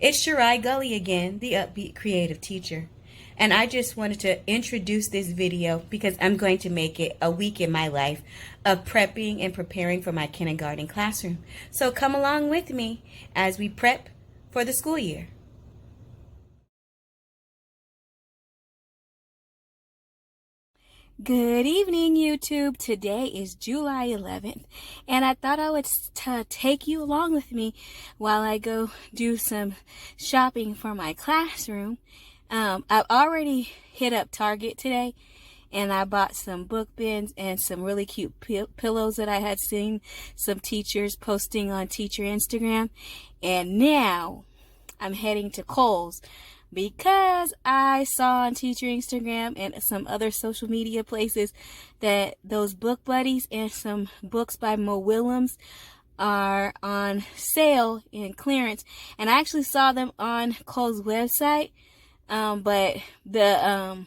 It's Shirai Gully again, the Upbeat Creative Teacher. And I just wanted to introduce this video because I'm going to make it a week in my life of prepping and preparing for my kindergarten classroom. So come along with me as we prep for the school year. Good evening, YouTube. Today is July 11th, and I thought I would take you along with me while I go do some shopping for my classroom. I've already hit up Target today, and I bought some book bins and some really cute pillows that I had seen some teachers posting on teacher Instagram. And now I'm heading to Kohl's, because I saw on teacher Instagram and some other social media places that those book buddies and some books by Mo Willems are on sale in clearance. And I actually saw them on Kohl's website, but the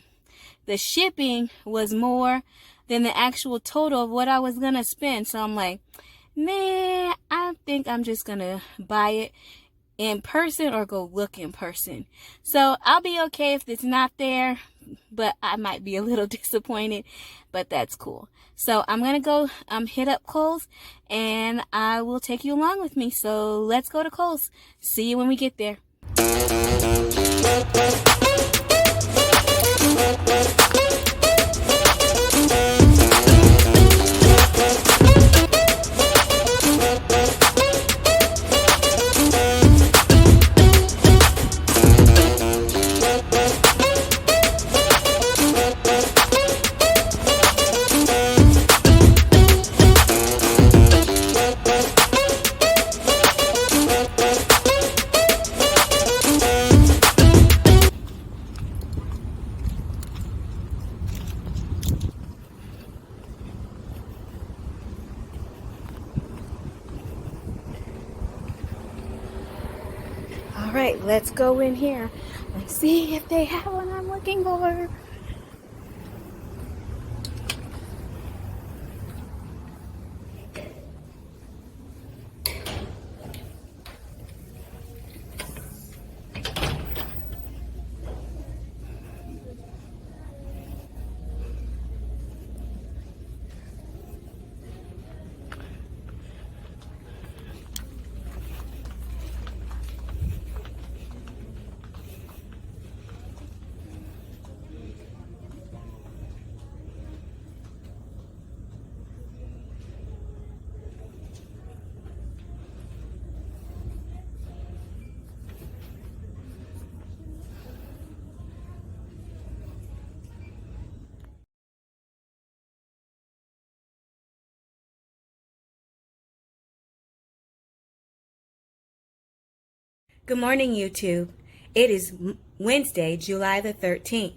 shipping was more than the actual total of what I was gonna spend. So I'm like, man, I think I'm just gonna buy it in person or go look in person. So I'll be okay if it's not there, but I might be a little disappointed, but that's cool. So I'm gonna go hit up Kohl's, and I will take you along with me. So let's go to Kohl's. See you when we get there. All right, let's go in here and see if they have what I'm looking for. Good morning, YouTube. It is Wednesday, July the 13th.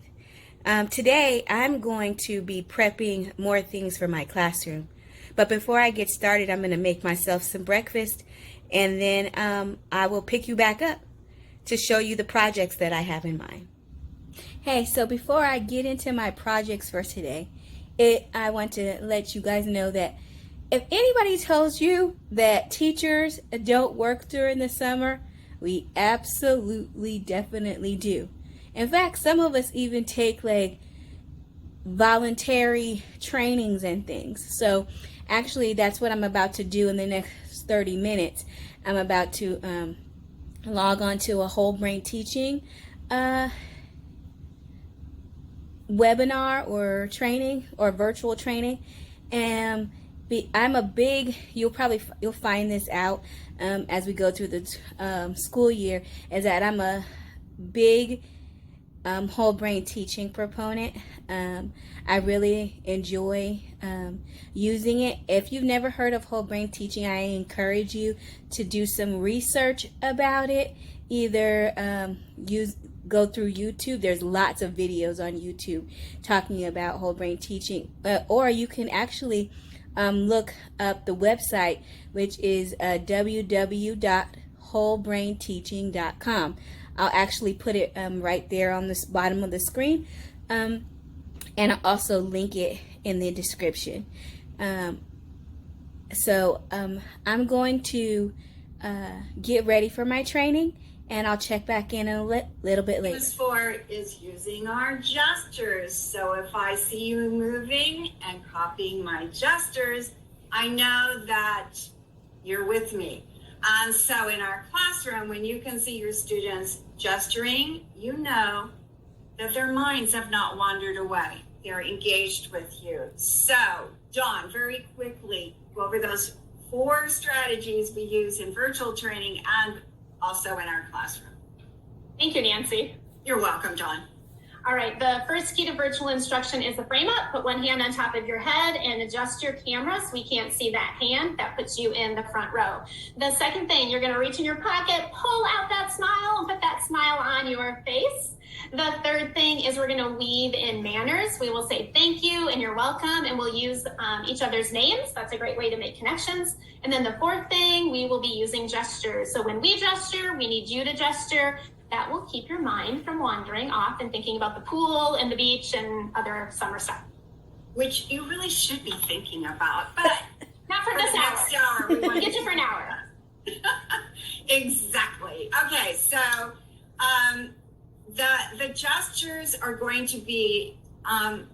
Today, I'm going to be prepping more things for my classroom. But before I get started, I'm going to make myself some breakfast, and then I will pick you back up to show you the projects that I have in mind. Hey, so before I get into my projects for today, I want to let you guys know that if anybody tells you that teachers don't work during the summer, we absolutely, definitely do. In fact, some of us even take like voluntary trainings and things. So actually, that's what I'm about to do in the next 30 minutes. I'm about to log on to a whole brain teaching webinar or training or virtual training. And I'm a big, you'll find this out as we go through the school year, is that I'm a big whole brain teaching proponent. I really enjoy using it. If you've never heard of whole brain teaching, I encourage you to do some research about it. Either go through YouTube. There's lots of videos on YouTube talking about whole brain teaching, or you can actually look up the website, which is www.wholebrainteaching.com. I'll actually put it right there on the bottom of the screen, and I'll also link it in the description. So I'm going to get ready for my training, and I'll check back in a little bit later. For is using our gestures. So if I see you moving and copying my gestures, I know that you're with me. And so in our classroom, when you can see your students gesturing, you know that their minds have not wandered away. They're engaged with you. So, Dawn, very quickly, go over those 4 strategies we use in virtual training and also in our classroom. Thank you, Nancy. You're welcome, Dawn. All right, the first key to virtual instruction is the frame up. Put one hand on top of your head and adjust your camera so we can't see that hand. That puts you in the front row. The second thing, you're gonna reach in your pocket, pull out that smile and put that smile on your face. The third thing is we're gonna weave in manners. We will say thank you and you're welcome, and we'll use each other's names. That's a great way to make connections. And then the fourth thing, we will be using gestures. So when we gesture, we need you to gesture. That will keep your mind from wandering off and thinking about the pool and the beach and other summer stuff. Which you really should be thinking about, but not for this hour. We want to get you for an hour. Exactly. Okay, so the gestures are going to be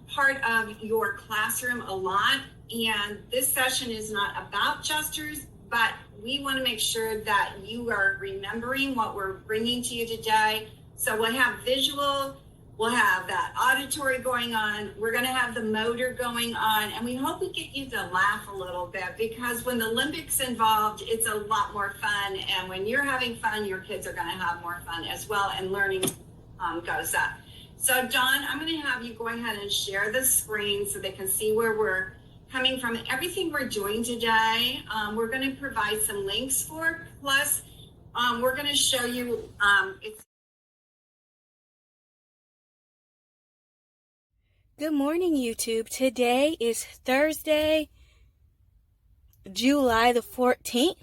part of your classroom a lot, and this session is not about gestures, but we want to make sure that you are remembering what we're bringing to you today. So we'll have visual, we'll have that auditory going on, we're going to have the motor going on, and we hope we get you to laugh a little bit, because when the limbic's involved, it's a lot more fun, and when you're having fun, your kids are going to have more fun as well, and learning goes up. So Dawn, I'm going to have you go ahead and share the screen so they can see where we're coming from. Everything we're doing today, we're going to provide some links for, plus we're going to show you Good morning, YouTube. Today is Thursday, July the 14th,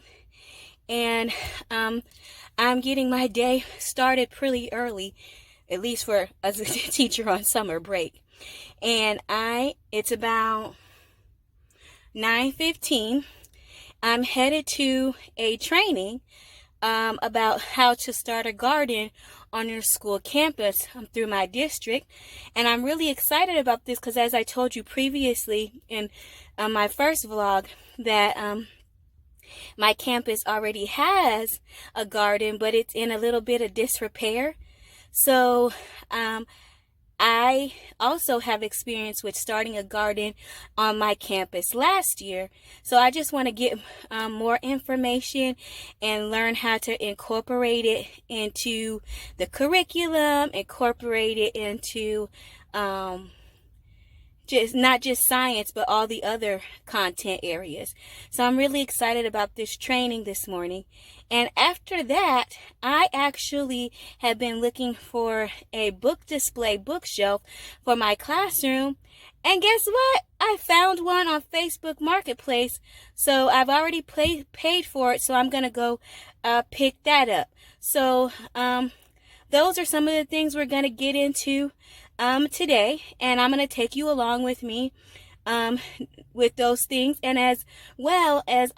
and I'm getting my day started pretty early, at least for as a teacher on summer break. And it's about 9:15. I'm headed to a training about how to start a garden on your school campus through my district. And I'm really excited about this because, as I told you previously in my first vlog, that my campus already has a garden, but it's in a little bit of disrepair. So I also have experience with starting a garden on my campus last year. So I just want to get more information and learn how to incorporate it into the curriculum, incorporate it into not just science, but all the other content areas. So I'm really excited about this training this morning. And after that, I actually have been looking for a book display bookshelf for my classroom. And guess what? I found one on Facebook Marketplace. So I've already paid for it. So I'm going to go pick that up. So those are some of the things we're going to get into today, and I'm going to take you along with me with those things. And as well as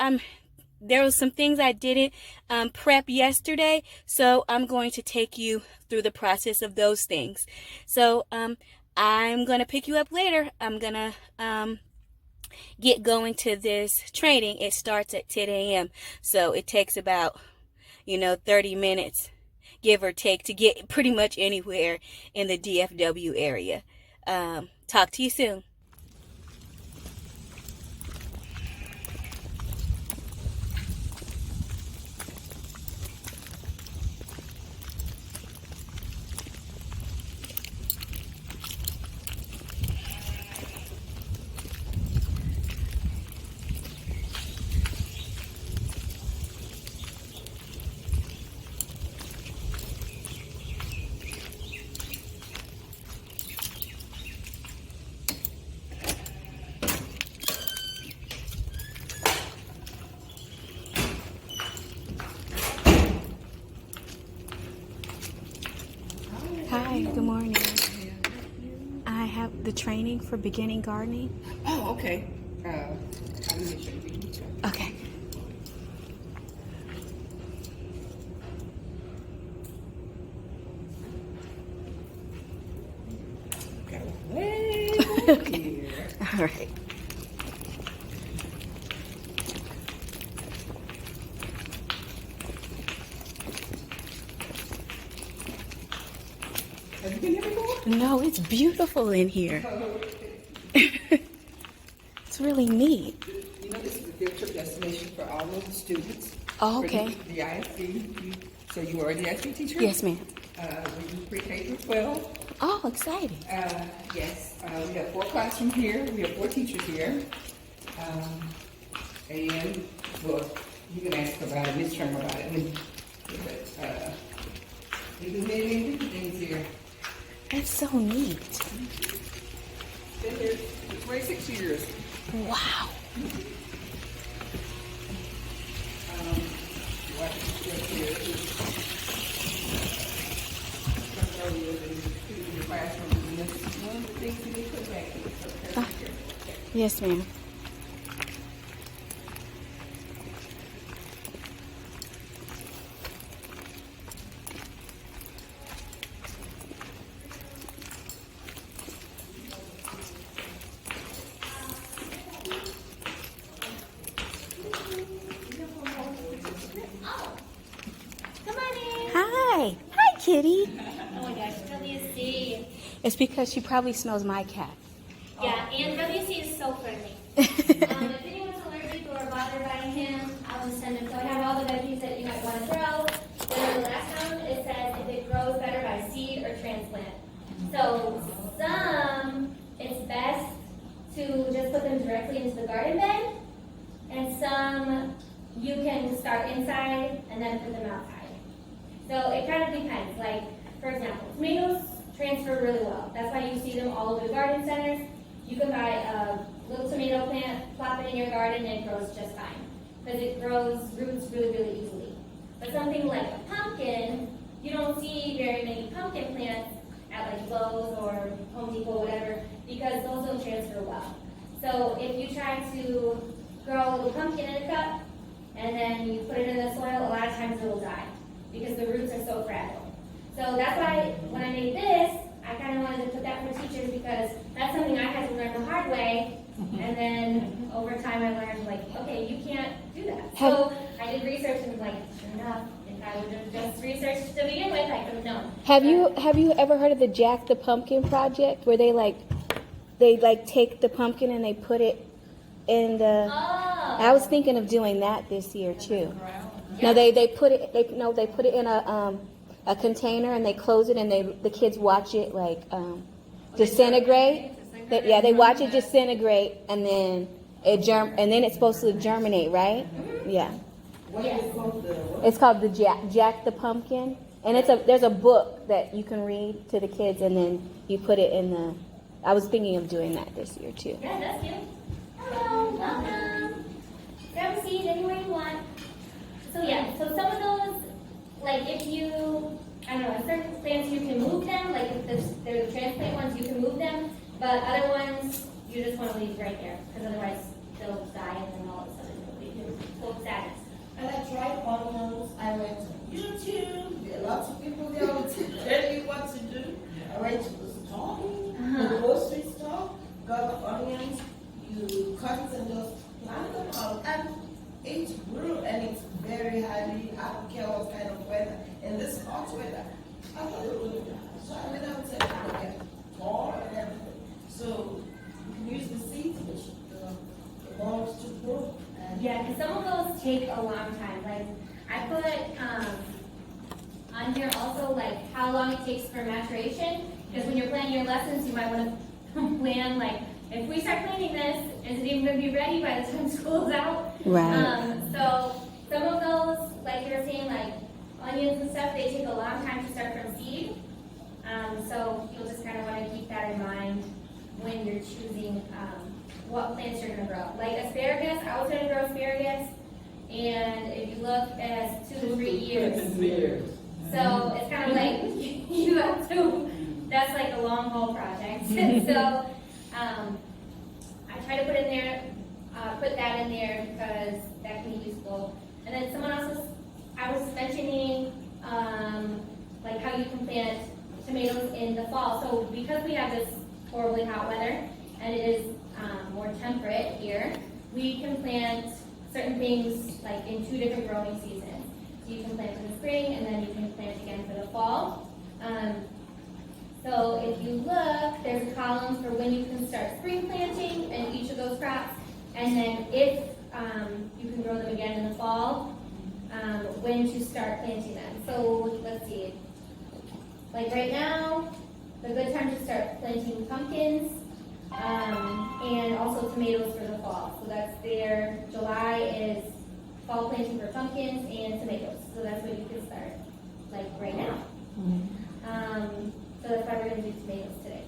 there was some things I didn't prep yesterday, so I'm going to take you through the process of those things. So I'm going to pick you up later. I'm going to get going to this training. It starts at 10 a.m. So it takes about 30 minutes, give or take, to get pretty much anywhere in the DFW area. Talk to you soon. Hi, good morning. I have the training for beginning gardening. Oh, okay. I'm gonna make sure you can check. Okay. Okay. All right. Have you been here before? No, it's beautiful in here. It's really neat. You know, this is a field trip destination for all of the students. Oh, For okay. the ISD. So you are the ISD teacher? Yes, ma'am. We do pre-K through 12. Oh, exciting. Yes, we have 4 classrooms here. We have 4 teachers here. And, well, you can ask about it, Ms. Trimmer about it. But, we do many, many different things here. That's so neat. Been here for 26 years. Wow. Watch this here. In the classroom, and this is one of the things that they put back here. Yes, ma'am. Come on in. Hi. Hi, kitty. Oh my gosh, WC. It's because she probably smells my cat. Yeah, and WC is so friendly. If anyone's allergic or bothered by him, I'll just send him. So I have all the veggies that you might want to grow. Then the last one, it says if it grows better by seed or transplant. So some, it's best to just put them directly into the garden bed. And some, you can start inside and then put them outside. So it kind of depends. Like, for example, tomatoes transfer really well. That's why you see them all over the garden centers. You can buy a little tomato plant, plop it in your garden, and it grows just fine. Because it grows roots really, really easily. But something like a pumpkin, you don't see very many pumpkin plants at like Lowe's or Home Depot, whatever, because those don't transfer well. So if you try to grow a little pumpkin in a cup, and then you put it in the soil, a lot of times it will die because the roots are so fragile. So that's why when I made this, I kind of wanted to put that for teachers because that's something I had to learn the hard way. And then over time I learned like, okay, you can't do that. So I did research and was like, sure enough, if I would have just researched to begin with, I could have known. Have you ever heard of the Jack the Pumpkin project where they take the pumpkin and they put it in the Oh. I was thinking of doing that this year too. No, they put it in a container and they close it and the kids watch it like disintegrate. They watch it disintegrate and then it's supposed to germinate, right? Yeah. It's called the Jack the Pumpkin, and there's a book that you can read to the kids and then you put it in the. I was thinking of doing that this year too. Yeah, that's cute. Hello, welcome. Grab a seat anywhere you want. So yeah, so some of those, like if you, I don't know, certain plants you can move them, like if they're the transplant ones, you can move them, but other ones, you just want to leave right there, because otherwise they'll die and then all of a sudden nobody can. So sadness. And I tried onions. I went to YouTube. There are lots of people there who tell you what to do. I went to the store, the grocery store, got the onions. You cut it and just plant them out. And it grew and it's very highly, I don't care what kind of weather. In this hot weather, I thought it would die. So I went out and said, I get tall and everything. So you can use the seeds, which the bulbs to grow. Yeah, because some of those take a long time. Like I put on here also like how long it takes for maturation. Because when you're planning your lessons, you might want to plan like if we start planning this, is it even going to be ready by the time school's out? Right. So some of those, like you were saying, like onions and stuff, they take a long time to start from seed. So you'll just kind of want to keep that in mind when you're choosing what plants you're going to grow. Like asparagus, I was going to grow asparagus, and if you look at 2 to 3 years. So it's kind of like you have to, that's like a long haul project. So I try to put that in there because that can be useful. And then someone else I was mentioning like how you can plant tomatoes in the fall. So because we have this horribly hot weather, and it is more temperate here, we can plant certain things like in 2 different growing seasons. So you can plant in the spring, and then you can plant again for the fall. So if you look, there's a column for when you can start spring planting in each of those crops, and then if you can grow them again in the fall, when to start planting them. So let's see, like right now, the good time to start planting pumpkins and also tomatoes for the fall. So that's there. July is fall planting for pumpkins and tomatoes. So that's what you can start like right now. So that's why we're going to do tomatoes today.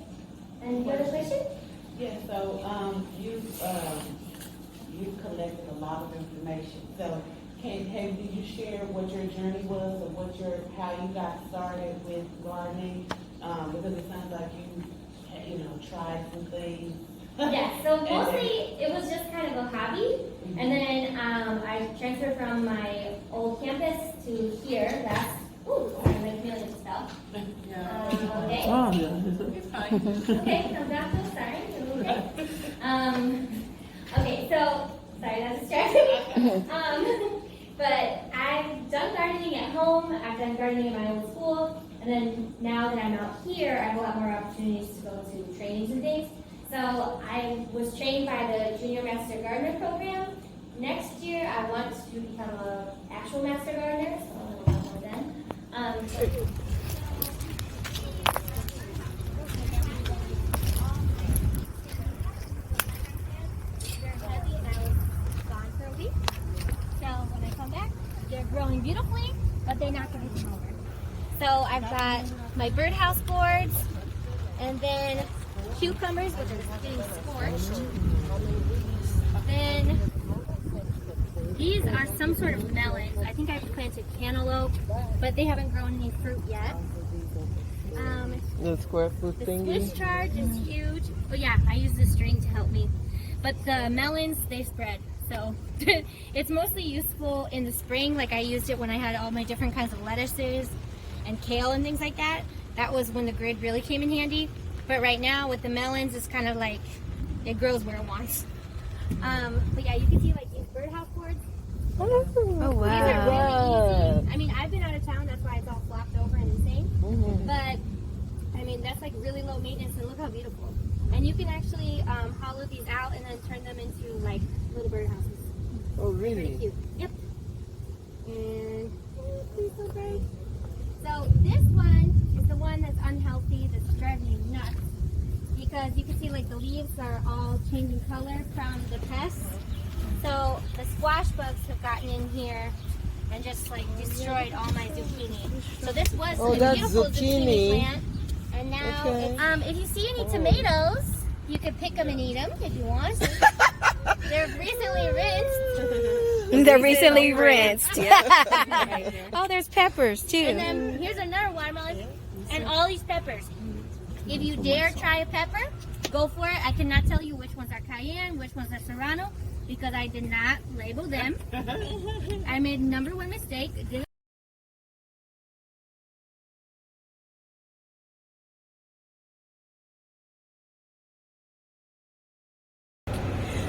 And the other question? Yeah, so you've collected a lot of information. So did you share what your journey was, or how you got started with gardening? Because it sounds like you tried some things. Yeah, so mostly it was just kind of a hobby. And then I transferred from my old campus to here. That's, sorry, my chameleon spell. Okay. Oh, yeah. It's fine. Okay, I'm back. I'm sorry. Okay, so, sorry, that's distracting. But I've done gardening at home. I've done gardening in my own school. And then now that I'm out here, I have a lot more opportunities to go to trainings and things. So I was trained by the Junior Master Gardener program. Next year, I want to become an actual Master Gardener, so I'll know a lot more then. They're growing beautifully, but they knock everything over. So I've got my birdhouse boards, and then cucumbers, which are getting scorched. Then these are some sort of melons. I think I've planted cantaloupe, but they haven't grown any fruit yet. The square foot The thingy. Swiss chard is huge. Oh yeah, I use the string to help me. But the melons, they spread. So it's mostly useful in the spring. Like I used it when I had all my different kinds of lettuces and kale and things like that. That was when the grid really came in handy. But right now with the melons, it's kind of like it grows where it wants. But yeah, you can see like these birdhouse boards. Oh, wow. These are really easy. I mean, I've been out of town, that's why it's all flopped over and insane. But I mean, that's like really low maintenance, and look how beautiful. And you can actually hollow these out and then turn them into like little birdhouses. Oh, really? Pretty cute. Yep. And please so bright. So this one is the one that's unhealthy, that's driving me nuts. Because you can see like the leaves are all changing color from the pests. So the squash bugs have gotten in here and just like destroyed all my zucchini. So this was a that's beautiful zucchini zucchini. plant. And now, Okay. if you see any tomatoes, you can pick them and eat them if you want. They're recently rinsed. They're recently rinsed. Oh, there's peppers too. And then here's another watermelon and all these peppers. If you dare try a pepper, go for it. I cannot tell you which ones are cayenne, which ones are serrano, because I did not label them. I made #1 mistake.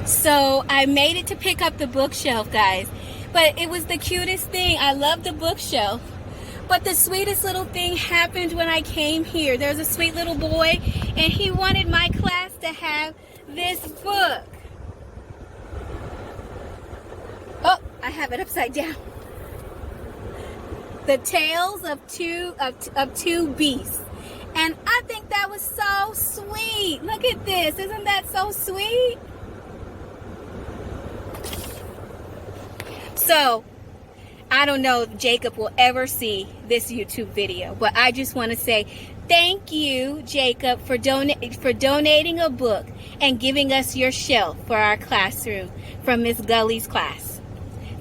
So I made it to pick up the bookshelf, guys. But it was the cutest thing. I love the bookshelf. But the sweetest little thing happened when I came here. There's a sweet little boy, and he wanted my class to have this book. Oh, I have it upside down. The Tales of Two Beasts. And I think that was so sweet. Look at this. Isn't that so sweet? So, I don't know if Jacob will ever see this YouTube video, but I just want to say thank you, Jacob, for donating a book and giving us your shelf for our classroom from Miss Gully's class.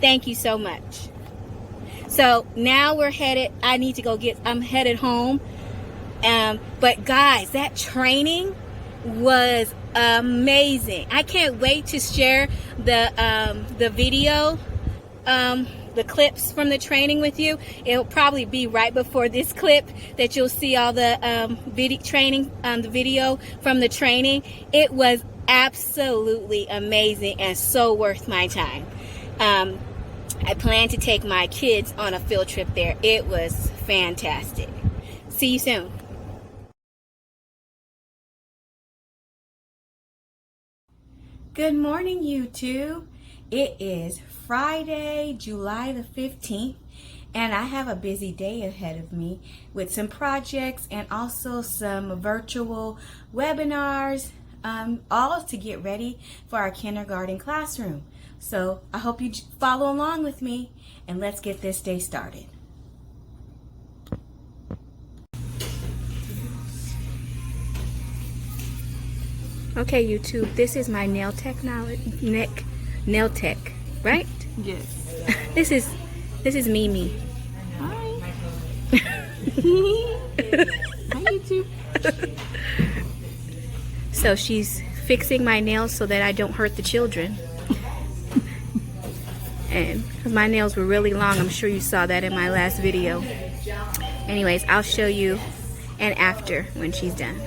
Thank you so much. So now we're headed, I'm headed home. But guys, that training was amazing. I can't wait to share the video, the clips from the training with you. It'll probably be right before this clip that you'll see all the the video from the training. It was absolutely amazing and so worth my time. I plan to take my kids on a field trip there. It was fantastic. See you soon. Good morning, YouTube. It is Friday, July the 15th, and I have a busy day ahead of me with some projects and also some virtual webinars, all to get ready for our kindergarten classroom. So I hope you follow along with me, and let's get this day started. Okay, YouTube, this is my nail tech, right? Yes. This is Mimi. Hi. Hi, YouTube. So she's fixing my nails so that I don't hurt the children. And my nails were really long. I'm sure you saw that in my last video. Anyways, I'll show you an after when she's done.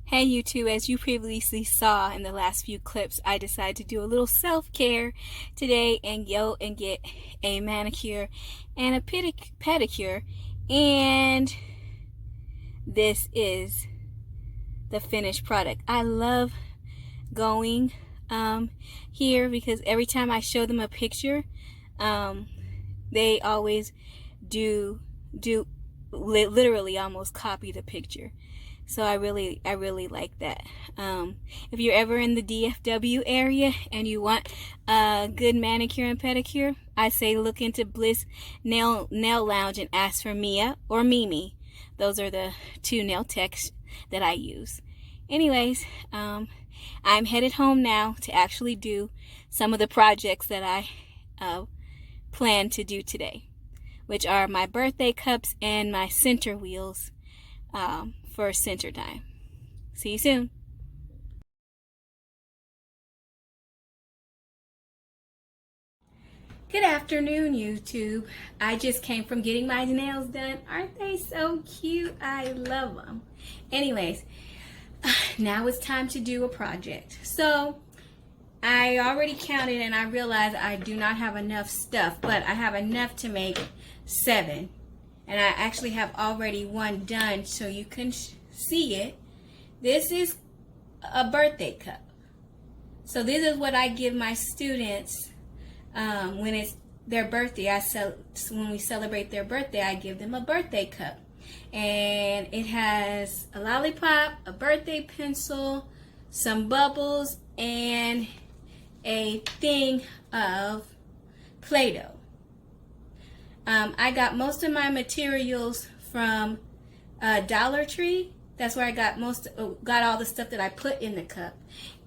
Hey YouTube, as you previously saw in the last few clips, I decided to do a little self-care today and go and get a manicure and a pedicure, and this is the finished product. I love going here because every time I show them a picture, they always do literally almost copy the picture. So I really like that. If you're ever in the DFW area and you want a good manicure and pedicure, I say look into Bliss Nail Lounge and ask for Mia or Mimi. Those are the two nail techs that I use. Anyways, I'm headed home now to actually do some of the projects that I plan to do today, which are my birthday cups and my center wheels for center time. See you soon. Good afternoon, YouTube. I just came from getting my nails done. Aren't they so cute? I love them. Anyways, now it's time to do a project. So I already counted and I realized I do not have enough stuff, but I have enough to make 7. And I actually have already one done so you can see it. This is a birthday cup. So this is what I give my students when it's their birthday. When we celebrate their birthday, I give them a birthday cup. And it has a lollipop, a birthday pencil, some bubbles, and a thing of Play-Doh. I got most of my materials from Dollar Tree. That's where I got all the stuff that I put in the cup.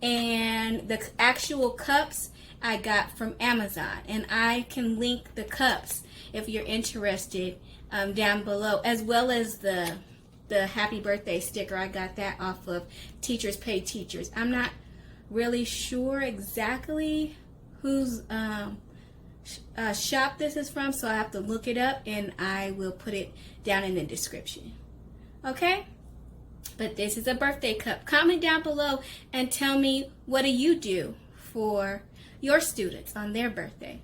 And the actual cups I got from Amazon. And I can link the cups if you're interested down below, as well as the happy birthday sticker. I got that off of Teachers Pay Teachers. I'm not really sure exactly whose shop this is from, so I have to look it up and I will put it down in the description. Okay? But this is a birthday cup. Comment down below and tell me, what do you do for your students on their birthday?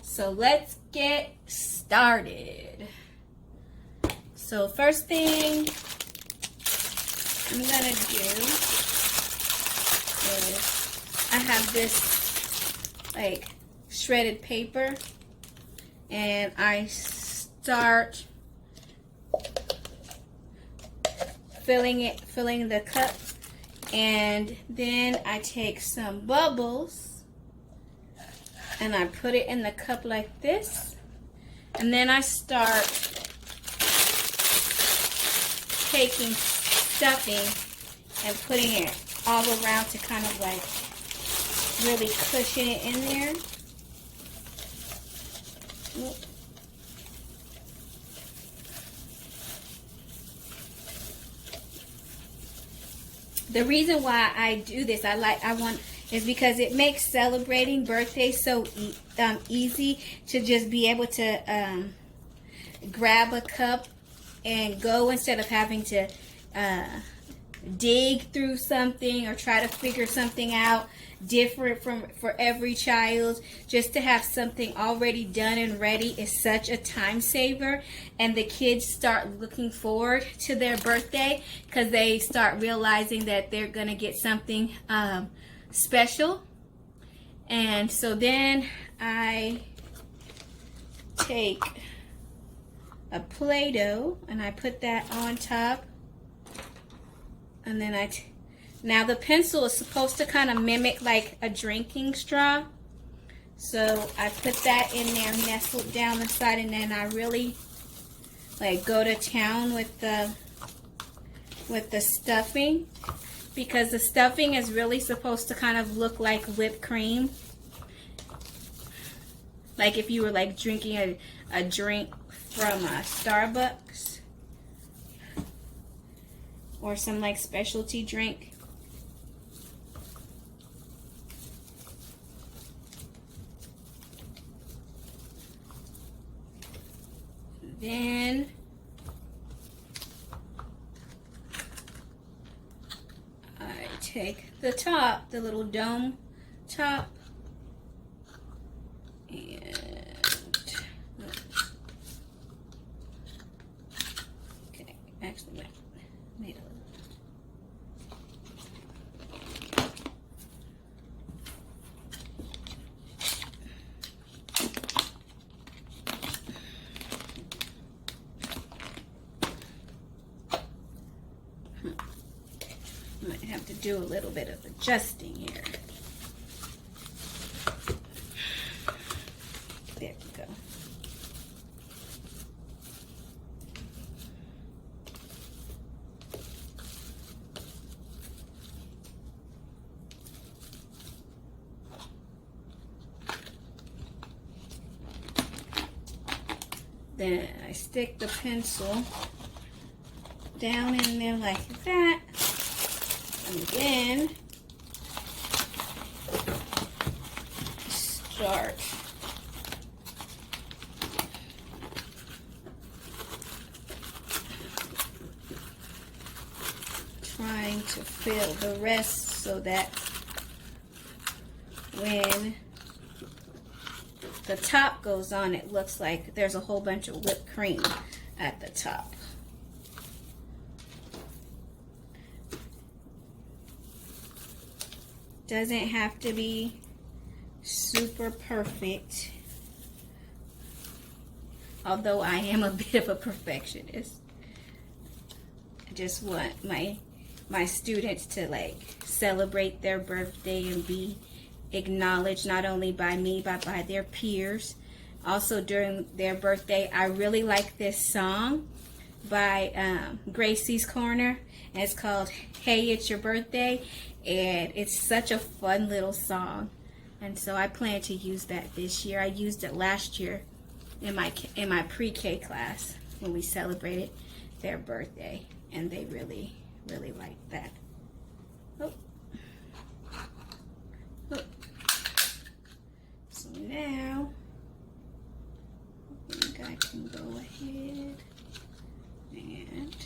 So let's get started. So first thing I'm gonna do is I have this like shredded paper, and I start filling the cup, and then I take some bubbles and I put it in the cup like this, and then I start taking stuffing and putting it all around to kind of like really cushion it in there. The reason why I do this, is because it makes celebrating birthdays so easy to just be able to grab a cup and go, instead of having to dig through something or try to figure something out different for every child. Just to have something already done and ready is such a time saver, and the kids start looking forward to their birthday because they start realizing that they're gonna get something special. And so then I take a Play-Doh and I put that on top, and then now the pencil is supposed to kind of mimic like a drinking straw, so I put that in there nestled down the side, and then I really like go to town with the stuffing, because the stuffing is really supposed to kind of look like whipped cream, like if you were like drinking a drink from Starbucks or some like specialty drink. Then I take the top, the little dome top, and okay, actually made a little. Might have to do a little bit of adjusting here. There we go. Then I stick the pencil down in there like that. And then start trying to fill the rest so that when the top goes on, it looks like there's a whole bunch of whipped cream at the top. Doesn't have to be super perfect, although I am a bit of a perfectionist. I just want my students to like celebrate their birthday and be acknowledged not only by me but by their peers. Also during their birthday, I really like this song by Gracie's Corner, and it's called Hey It's Your Birthday, and it's such a fun little song, and so I plan to use that this year. I used it last year in my pre-K class when we celebrated their birthday, and they really liked that. Oh. So now I think I can go ahead and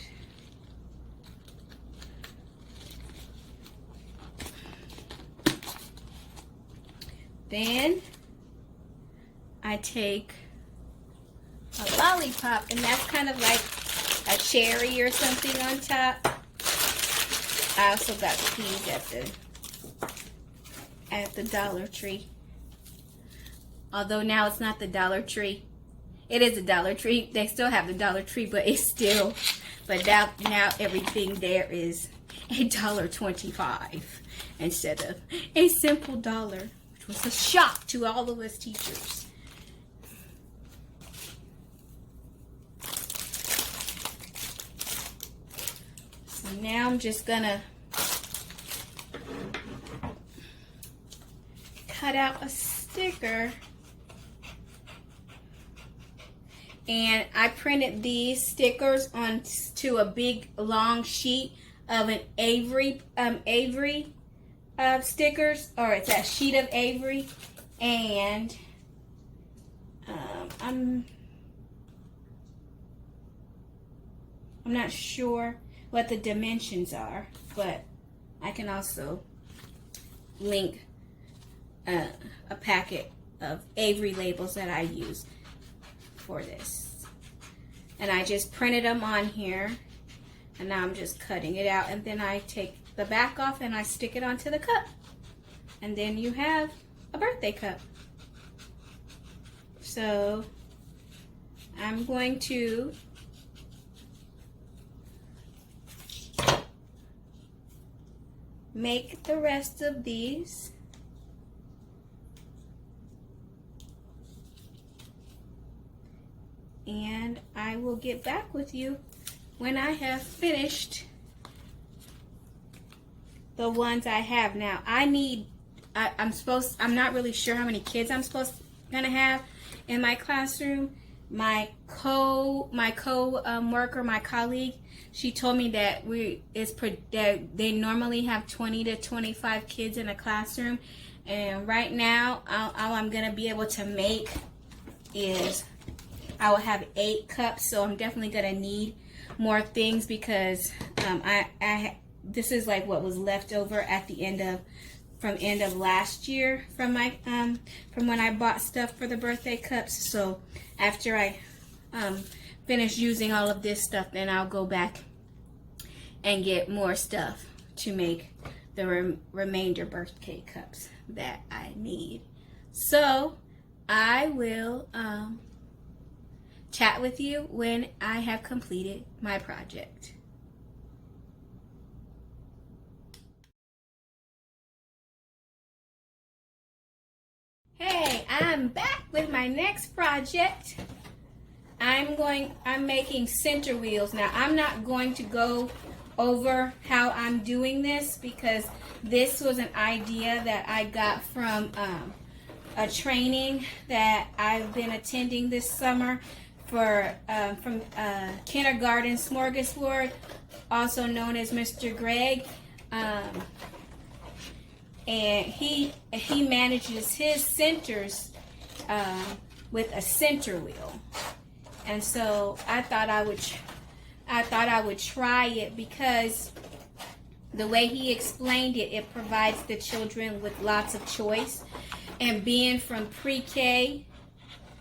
then I take a lollipop, and that's kind of like a cherry or something on top. I also got these at the Dollar Tree. Although now it's not the Dollar Tree. It is a Dollar Tree. They still have the Dollar Tree, but it's still, but now everything there is $1.25 instead of a simple dollar, which was a shock to all of us teachers. Now I'm just gonna cut out a sticker, and I printed these stickers onto a big long sheet of an Avery stickers, or it's a sheet of Avery, and I'm not sure what the dimensions are, but I can also link a packet of Avery labels that I use for this. And I just printed them on here, and now I'm just cutting it out, and then I take the back off and I stick it onto the cup, and then you have a birthday cup. So I'm going to make the rest of these. And I will get back with you when I have finished the ones I have now. I'm not really sure how many kids I'm gonna have in my classroom. My co-worker, my colleague, she told me that that they normally have 20 to 25 kids in a classroom, and right now all I'm gonna be able to make is I will have 8 cups. So I'm definitely gonna need more things, because this is like what was left over at the end of last year from my from when I bought stuff for the birthday cups. So after I finish using all of this stuff, then I'll go back and get more stuff to make the remainder birthday cups that I need. So I will chat with you when I have completed my project. Hey, I'm back with my next project. I'm making center wheels. Now, I'm not going to go over how I'm doing this, because this was an idea that I got from a training that I've been attending this summer from Kindergarten Smorgasbord, also known as Mr. Greg. And he manages his centers with a center wheel, and so I thought I would try it, because the way he explained it, it provides the children with lots of choice. And being from pre-K,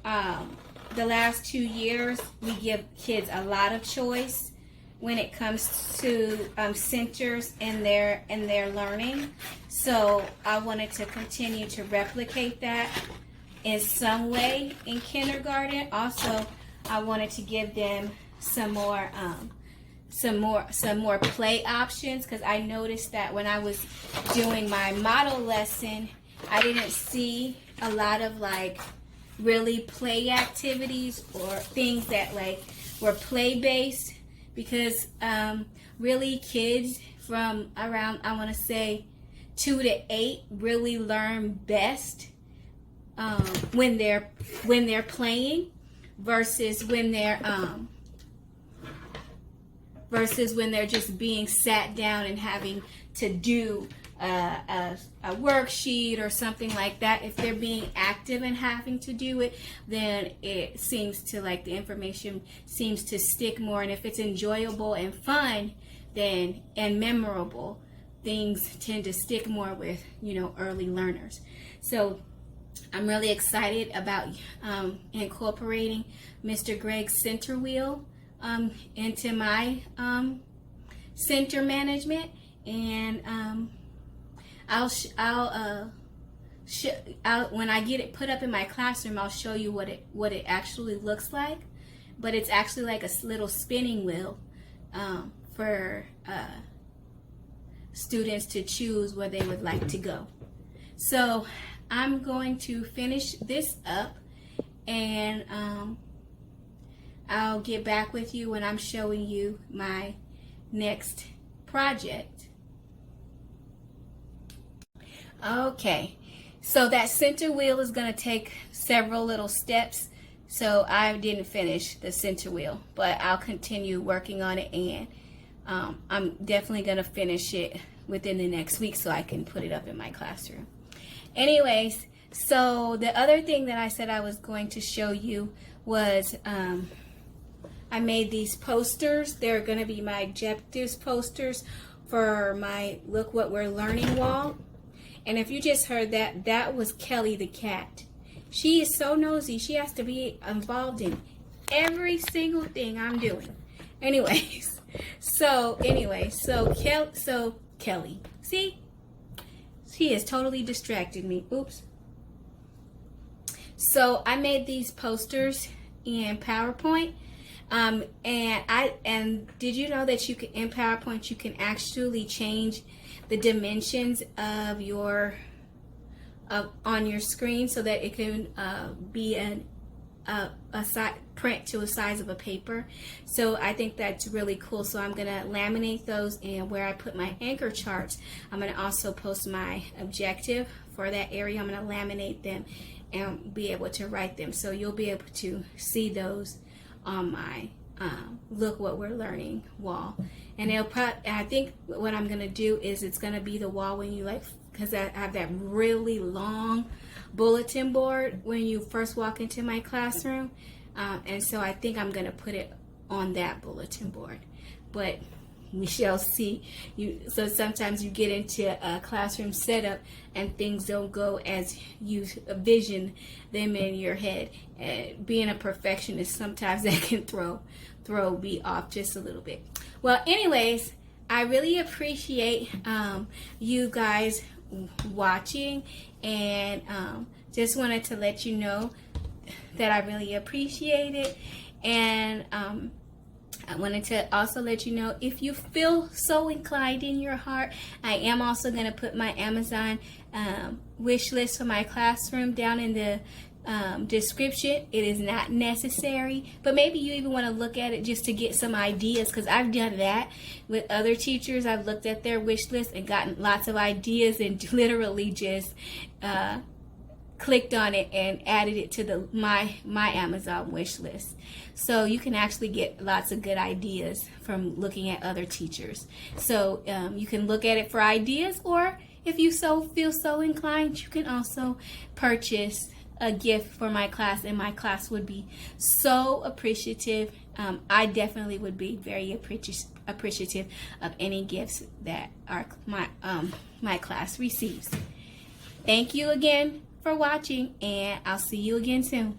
the last 2 years, we give kids a lot of choice when it comes to centers in their learning. So I wanted to continue to replicate that in some way in kindergarten. Also, I wanted to give them some more play options, because I noticed that when I was doing my model lesson, I didn't see a lot of like really play activities or things that like were play based, because really kids from around, I want to say 2 to 8 really learn best when they're playing versus when they're just being sat down and having to do a worksheet or something like that. If they're being active and having to do it, then it seems to, like, the information seems to stick more. And if it's enjoyable and fun, then and memorable, things tend to stick more with, early learners. So I'm really excited about incorporating Mr. Greg's center wheel into my center management, and when I get it put up in my classroom, I'll show you what it actually looks like. But it's actually like a little spinning wheel for students to choose where they would like to go. So I'm going to finish this up, and I'll get back with you when I'm showing you my next project. Okay, So that center wheel is going to take several little steps. So I didn't finish the center wheel, but I'll continue working on it, and I'm definitely going to finish it within the next week so I can put it up in my classroom. Anyways, so the other thing that I said I was going to show you was I made these posters. They're going to be my objectives posters for my Look What We're Learning wall. And if you just heard that, that was Kelly the cat. She is so nosy. She has to be involved in every single thing I'm doing. Anyways, so Kelly, see? She has totally distracted me. Oops. So I made these posters in PowerPoint. And did you know that you can, in PowerPoint, you can actually change the dimensions of your on your screen so that it can be a print to a size of a paper. So I think that's really cool. So I'm gonna laminate those, and where I put my anchor charts, I'm gonna also post my objective for that area. I'm gonna laminate them and be able to write them. So you'll be able to see those on my Look What We're Learning wall. And I think what I'm gonna do is it's gonna be the wall when you because I have that really long bulletin board when you first walk into my classroom, and so I think I'm gonna put it on that bulletin board, but we shall see. So sometimes you get into a classroom setup and things don't go as you envision them in your head. Being a perfectionist, sometimes that can throw me off just a little bit. Well, anyways, I really appreciate you guys watching, and just wanted to let you know that I really appreciate it. And I wanted to also let you know, if you feel so inclined in your heart, I am also going to put my Amazon wish list for my classroom down in the description. It is not necessary, but maybe you even want to look at it just to get some ideas, because I've done that with other teachers. I've looked at their wish list and gotten lots of ideas, and literally just clicked on it and added it to my Amazon wish list. So you can actually get lots of good ideas from looking at other teachers. So you can look at it for ideas, or if you feel so inclined, you can also purchase a gift for my class, and my class would be so appreciative. I definitely would be very appreciative of any gifts that my class receives. Thank you again for watching, and I'll see you again soon.